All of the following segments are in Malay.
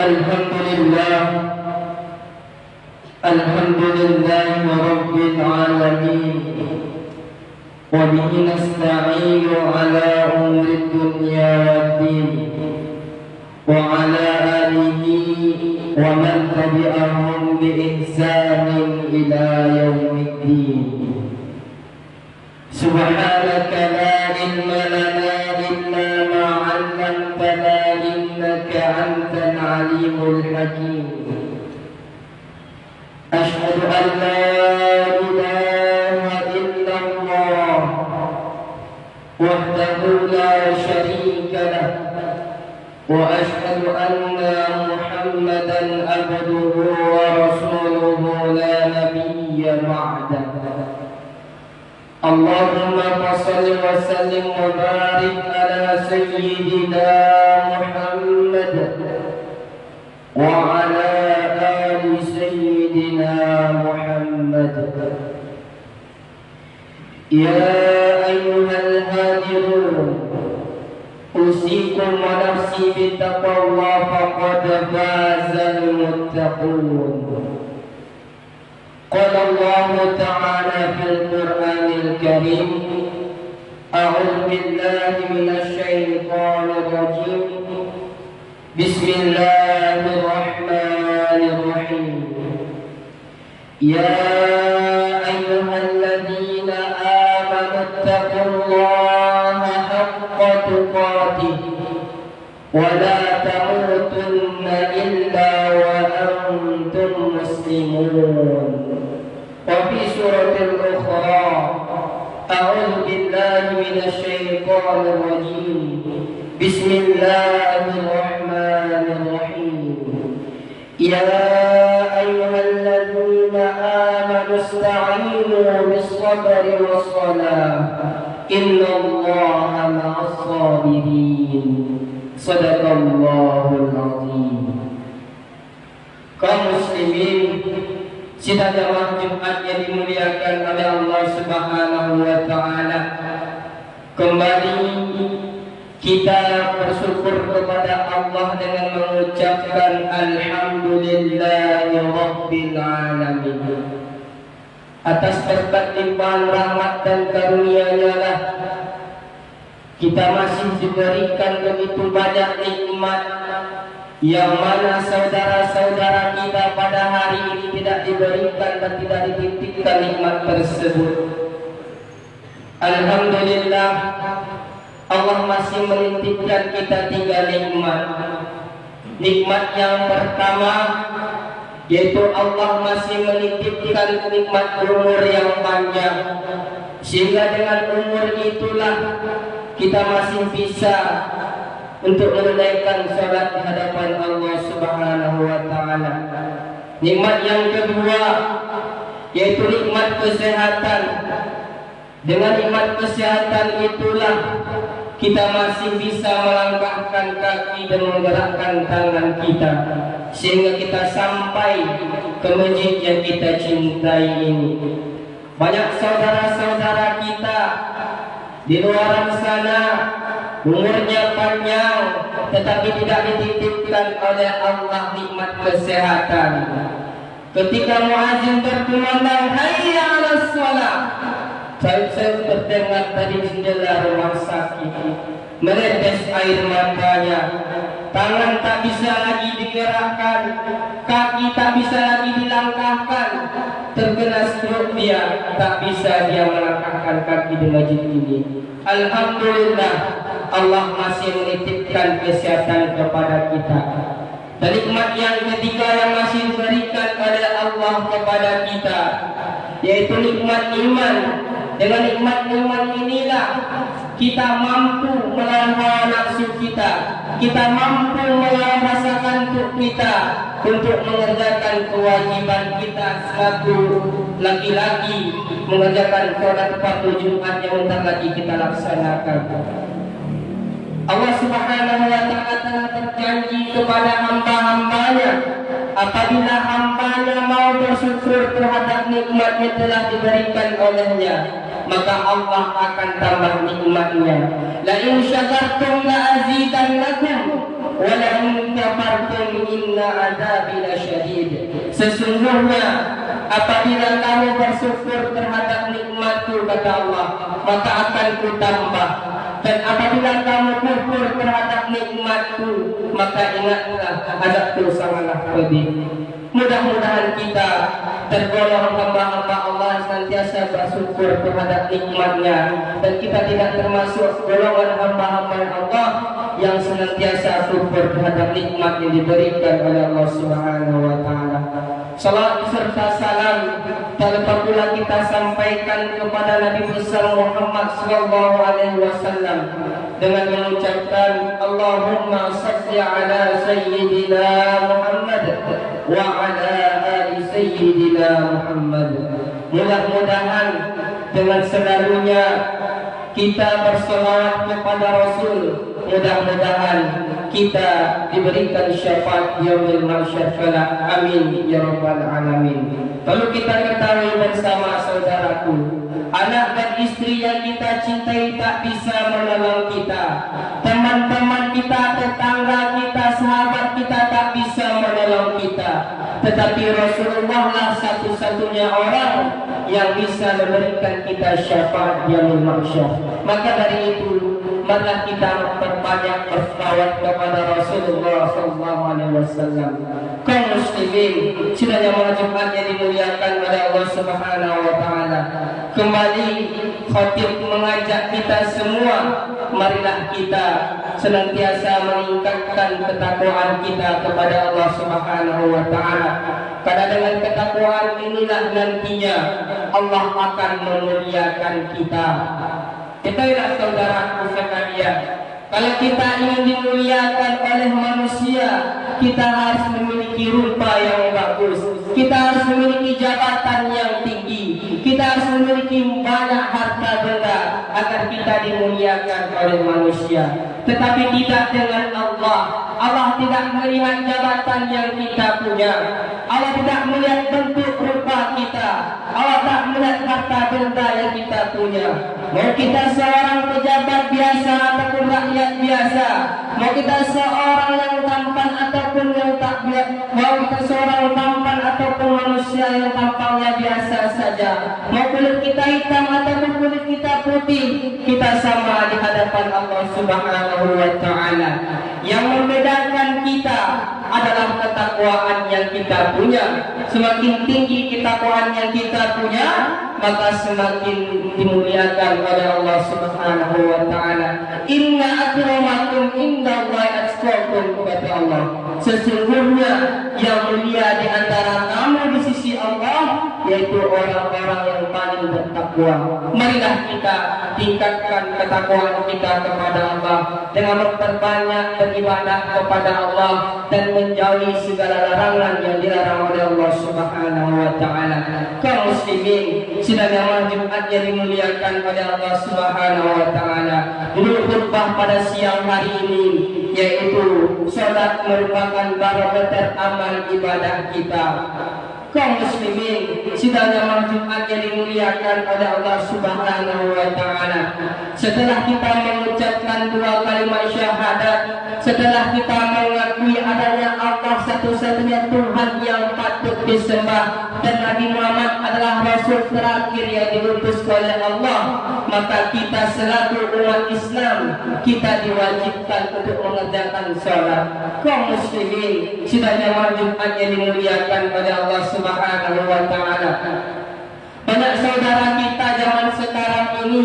Alhamdulillah Rabbil alamin wa bihi nasta'inu ala umri dunya waddin wa ala alihi wa man tabi'ahum bi ihsanin ila yaumiddin. Subhanaka la ilma lana illa ma 'allamtana innaka antal alimul hakim. Asyhadu an la ilaha illallah wahdahu la syarika lah wa asyhadu anna Muhammadan abduhu wa rasuluhu la nabiyya ba'dahu. Allahumma shalli wa sallim wa barik ala sayyidina Muhammad wa ala ali sayyidina Muhammad. Ya ayyuhal hadirun, usikum wa nafsi bittaqwallah faqad fazal muttaqun. Qala Allah ta'ala fil Qur'anil Karim, a'udzu billahi minasy syaithanir rajim. Bismillahirrahmanirrahim. Ya ayyuhalladzina amanu taqullaha haqqa tuqatih wa la tamutunna illa wa antum muslimun. Wa fi suratil ukhra, a'udzu billahi minasy syaithanir rajim. Bismillahirrahmanirrahim. Ya ayyuhalladzina amanu ista'inu bis-sabri was-salah innallaha ma'as-sabirin. Shadaqallahul azim. Kaum muslimin, sidang jamaah Jumat yang dimuliakan oleh Allah Subhanahu wa taala, kembali kita bersyukur kepada Allah dengan mengucapkan alhamdulillahi rabbil alamin. Atas berkat limpahan rahmat dan karunia-Nya lah kita masih diberikan begitu banyak nikmat, yang mana saudara-saudara kita pada hari ini tidak diberikan dan tidak dititipkan nikmat tersebut. Alhamdulillah, Allah masih menitipkan kita 3 nikmat. Nikmat yang pertama yaitu Allah masih menitipkan nikmat umur yang panjang, sehingga dengan umur itulah kita masih bisa untuk menunaikan salat di hadapan Allah Subhanahu wa taala. Nikmat yang kedua yaitu nikmat kesehatan. Dengan nikmat kesehatan itulah kita masih bisa melangkahkan kaki dan menggerakkan tangan kita, sehingga kita sampai ke masjid yang kita cintai ini. Banyak saudara-saudara kita di luar sana umurnya panjang tetapi tidak dititipkan oleh Allah nikmat kesehatan. Ketika muazin berkumandang hayya 'alas shalah, saya terdengar dari jendela rumah sakit menetes air matanya. Tangan tak bisa lagi digerakkan, kaki tak bisa lagi dilangkahkan, terkena stroke dia, tak bisa dia melangkahkan kaki di masjid ini. Alhamdulillah, Allah masih menitipkan kesehatan kepada kita. Dan nikmat yang ketiga yang masih diberikan oleh Allah kepada kita yaitu nikmat iman. Dengan nikmat iman inilah kita mampu melawan hawa nafsu kita, kita mampu melawan rasa kantuk kita untuk mengerjakan kewajiban kita selaku laki-laki, mengerjakan sholat fardu Jumat yang bentar lagi kita laksanakan. Allah Subhanahu wa ta'ala telah berjanji kepada hamba-hambanya, apabila hambanya mau bersyukur terhadap nikmat yang telah diberikan olehnya, maka Allah akan tambah nikmatnya. La in syakartum la azidannakum Wala in kafartum inna adzabi lasyadid. Sesungguhnya apabila kamu bersyukur terhadap nikmatku, kata Allah, maka akan kutambah. Dan apabila kamu kufur terhadap nikmatku, maka ingatlah azabku sangatlah pedih. Mudah-mudahan kita tergolong hamba-hamba Allah yang senantiasa bersyukur terhadap nikmatnya, dan kita tidak termasuk golongan hamba-hamba Allah yang senantiasa kufur terhadap nikmat yang diberikan oleh Allah Subhanahu wa taala. Salat serta salam tak lupa pula kita sampaikan kepada Nabi besar Muhammad sallallahu alaihi wasallam dengan mengucapkan Allahumma shalli ala sayyidina Muhammad wa ala ali sayyidina Muhammad. Mudah-mudahan dengan selalunya kita berselawat kepada Rasul, mudah-mudahan kita diberikan syafaat yaumil mahsyar kelak. Amin ya rabbal alamin. Lalu kita ketahui bersama saudaraku, anak dan istri yang kita cintai tak bisa menolong kita. Teman-teman kita, tetangga kita, sahabat kita tak bisa menolong kita. Tetapi Rasulullah lah satu-satunya orang yang bisa memberikan kita syafaat yaumil mahsyar. Maka dari itu, marilah kita memperbanyak berselawat kepada Rasulullah SAW. Kaum muslimin, sidang jamaah Jumat yang dimuliakan oleh Allah Subhanahu wa taala. Kembali khatib mengajak kita semua, marilah kita senantiasa meningkatkan ketakwaan kita kepada Allah Subhanahu wa taala. Karena dengan ketakwaan inilah nantinya Allah akan memuliakan kita. Ketahuilah saudaraku sekalian, kalau kita ingin dimuliakan oleh manusia, kita harus memiliki rupa yang bagus, kita harus memiliki jabatan yang tinggi, kita harus memiliki banyak harta benda agar kita dimuliakan oleh manusia. Tetapi tidak dengan Allah. Allah tidak melihat jabatan yang kita punya, Allah tidak melihat bentuk rupa kita, Allah tak melihat harta benda yang kita punya. Mau kita seorang pejabat biasa ataupun rakyat biasa, mau kita seorang yang tampan ataupun yang tak biasa, mau kita seorang tampan ataupun manusia yang tampangnya biasa saja, mau kulit kita hitam ataupun kulit kita putih, kita sama di hadapan Allah Subhanahu wa taala. Yang membedakan kita adalah ketakwaan yang kita punya. Semakin tinggi ketakwaan yang kita punya, maka semakin dimuliakan oleh Allah Subhanahu wa taala. Inna akramakum indallahi atqakum, kata Allah. Sesungguhnya yang mulia di antara kamu di sisi Allah yaitu orang-orang yang paling bertakwa. Marilah kita tingkatkan ketakwaan kita kepada Allah dengan memperbanyak beribadah kepada Allah dan menjauhi segala larangan yang dilarang oleh Allah Subhanahu wa taala. Kaum muslimin, sidang jamaah Jumat yang dimuliakan oleh Allah Subhanahu wa taala. Dulu khutbah pada siang hari ini yaitu salat merupakan barometer amal ibadah kita. Kaum muslimin, sidang jamaah Jumat yang dimuliakan oleh Allah Subhanahu wa taala. Setelah kita mengucapkan dua kalimat syahadat, setelah kita mengakui adanya Allah satu-satunya Tuhan yang patut disembah dan Nabi Muhammad adalah Rasul terakhir yang diutus oleh Allah, maka kita selaku umat Islam, kita diwajibkan untuk mengerjakan sholat. Kaum muslimin, sidang jamaah Jumat yang dimuliakan oleh Allah Subhanahu wa taala. Banyak saudara kita zaman sekarang ini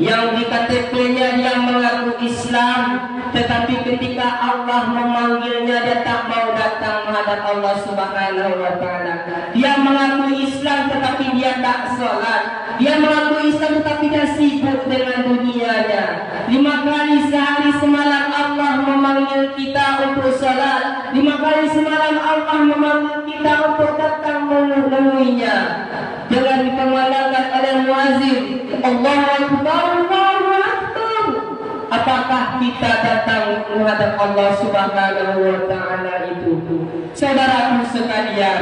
yang di KTP-nya dia mengaku Islam, tetapi ketika Allah memanggilnya dia tak mau datang menghadap Allah Subhanahu wa taala. Dia mengaku Islam tetapi dia tak sholat. Dia mengaku Islam tetapi dia sibuk dengan dunianya. 5 kali sehari semalam Allah memanggil kita untuk sholat. 5 kali semalam Allah memanggil kita untuk datang menemuinya. Dengan dikumandangkan oleh muazin, Allahu Akbar, Allahu Akbar. Apakah kita datang menghadap Allah Subhanahu wa taala itu? Saudaraku sekalian,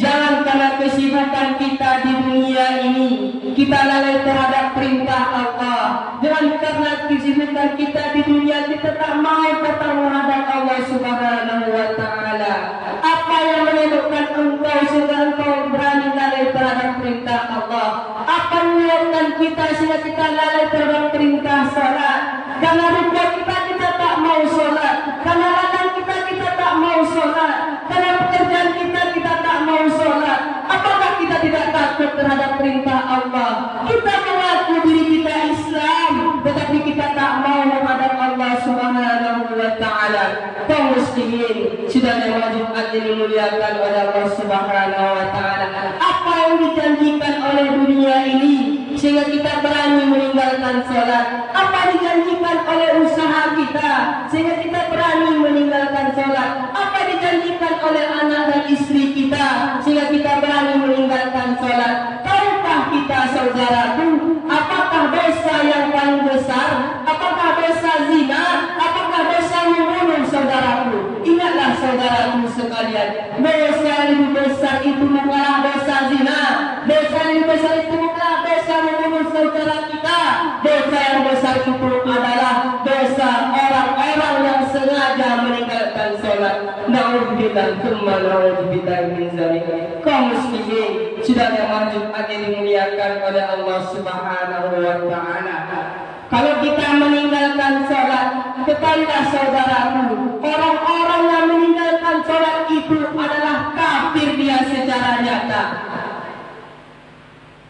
jangankan karena kesibukan kita di dunia ini kita lalai terhadap perintah Allah. Jangan karena kesibukan kita di dunia kita tak mau bertemu menghadap Allah Subhanahu wa Ta'ala. Apa yang menyebabkan engkau sehingga engkau berani lalai terhadap perintah Allah? Apa yang menyebabkan kita sehingga kita lalai terhadap perintah salat? Karena rupa kita tak mau salat, karena ladang kita tak mau salat, karena pekerjaan kita tak mau salat. Apakah kita tidak takut terhadap perintah Allah? Kita mengaku diri kita Islam, tetapi kita tak mau menghadap Allah Subhanahu wa Ta'ala. Kaum muslimin, sidang wajib yang dimuliakan oleh Allah Subhanahu wa Ta'ala. Apa yang dijanjikan oleh dunia ini sehingga kita berani meninggalkan salat? Apa dijanjikan oleh usaha kita sehingga kita berani meninggalkan salat? Apa dijanjikan oleh anak dan istri kita sehingga kita berani meninggalkan salat? Tahukah kita saudaraku, apakah dosa yang paling besar? Apakah dosa zina? Apakah dosa membunuh saudaraku? Ingatlah saudaraku sekalian, dosa yang lebih besar itu bukanlah dosa zina. Dosa yang lebih besar itu bukanlah dosa membunuh saudara kita. Dosa yang besar itu adalah dosa orang-orang yang sengaja meninggalkan sholat. Na'udzubillah tsumma na'udzubillah min dzalik. Kaum muslimin, sidang yang Jumat yang dimuliakan oleh Allah Subhanahu wa Ta'ala. Kalau kita meninggalkan sholat, ketahuilah saudaraku, orang-orang yang meninggalkan sholat itu adalah kafir dia secara nyata.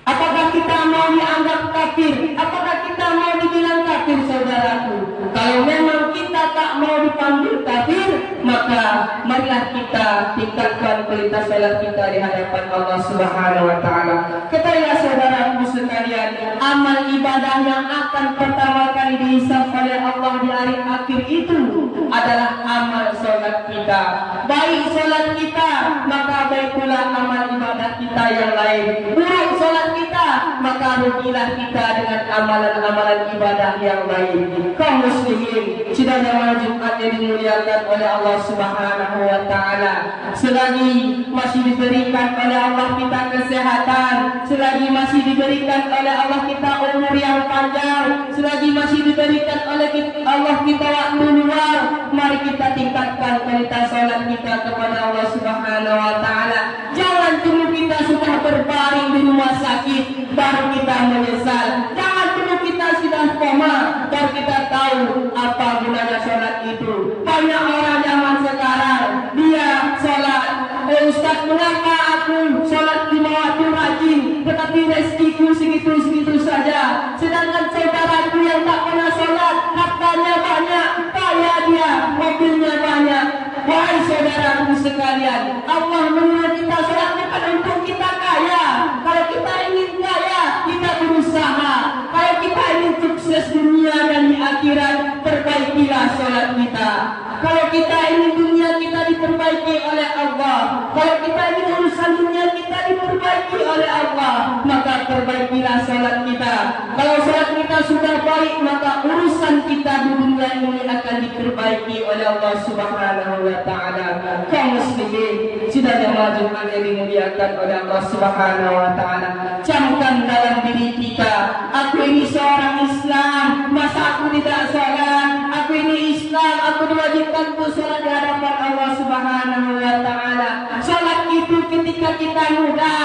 Apakah kita mau dianggap kafir? Apakah kita mau dibilang kafir saudaraku? Kalau memang kita tak mau dipanggil kafir, maka marilah kita tingkatkan kualitas salat kita di hadapan Allah Subhanahu wa Ta'ala. Ketahuilah saudaraku sekalian, amal ibadah yang akan pertama kali dihisab oleh Allah di hari akhir itu adalah amal salat kita. Baik salat kita, maka baik pula amal ibadah kita yang lain. Buruk salat kita, maka rugilah kita dengan amalan-amalan ibadah yang lain. Kaum muslimin, sidang jamaah Jumat yang dimuliakan oleh Allah Subhanahu wa Ta'ala, selagi masih diberikan oleh Allah kita kesehatan, selagi masih diberikan oleh Allah kita umur yang panjang, selagi masih diberikan oleh Allah kita waktu luang, mari kita tingkatkan kualitas salat kita kepada Allah Subhanahu wa Ta'ala. Jangan tunggu kita sudah berbaring di rumah sakit baru kita menyesal. Jangan tunggu kita sudah koma baru kita tahu apa gunanya sholat itu. Banyak orang zaman sekarang dia sholat, Ustaz, mengapa aku sholat 5 waktu rajin tetapi rezekiku segitu-segitu saja, sedangkan saudaraku yang tak pernah sholat hartanya banyak, kaya dia, mobilnya banyak. Wahai saudaraku sekalian, Allah menyuruh kita sholat bukan untuk kita kaya. Kalau kita ingin kaya, kita berusaha. Kalau kita ingin sukses dunia dan di akhirat, perbaikilah sholat kita. Kalau kita ingin dunia kita diperbaiki oleh Allah, kalau kita ingin urusan dunia kita diperbaiki oleh Allah, maka perbaikilah sholat kita. Kalau sholat kita sudah baik, maka urusan kita di dunia ini akan diperbaiki oleh Allah Subhanahu wa Ta'ala. Kaum muslimin, sidang jamaah Jumat yang dimuliakan oleh Allah Subhanahu wa Ta'ala, camkan dalam diri kita, aku ini seorang Islam, masa aku tidak sholat? Aku ini Islam, aku diwajibkan untuk sholat di hadapan Allah Subhanahu wa Ta'ala. Sholat itu ketika kita muda,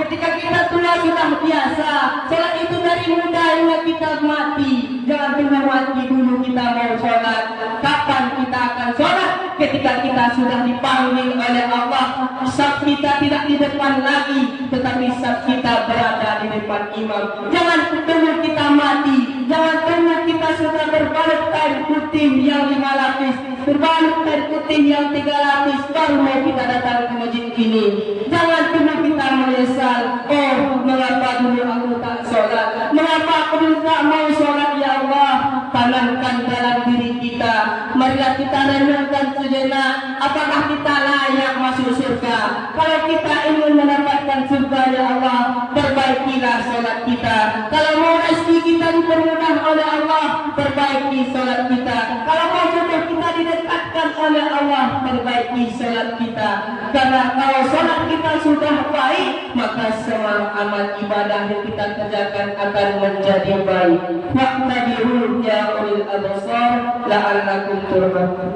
ketika kita tua sudah biasa. Sholat itu dari muda hingga kita mati. Jangan tunggu mati dulu kita mau sholat. Kapan kita akan sholat? Ketika kita sudah dipanggil oleh Allah. Saf kita tidak di depan lagi, tetapi saf kita berada di depan imam. Jangan tunggu kita mati, jangan tunggu kita sudah berbalut kain putih yang 5 lapis, berbalut kain putih yang 3 lapis, baru mau kita datang ke masjid ini. Jangan tunggu kita menyesal, oh mengapa dulu aku tak sholat, mengapa aku dulu tak mau sholat. Ya Allah, tanamkan dalam diri kita, marilah kita renungkan sejenak, apakah kita layak masuk surga? Kalau kita ingin mendapatkan surga, ya Allah, perbaikilah sholat kita. Kalau mau rezeki kita dipermudah oleh Allah, perbaiki sholat kita. Kalau mau jodoh kita didekatkan oleh Allah perbaiki salat kita. Karena kalau salat kita sudah baik, maka semua amal ibadah yang kita kerjakan akan menjadi baik. Waqtabiru ya ulil absar la'allakum turhamun.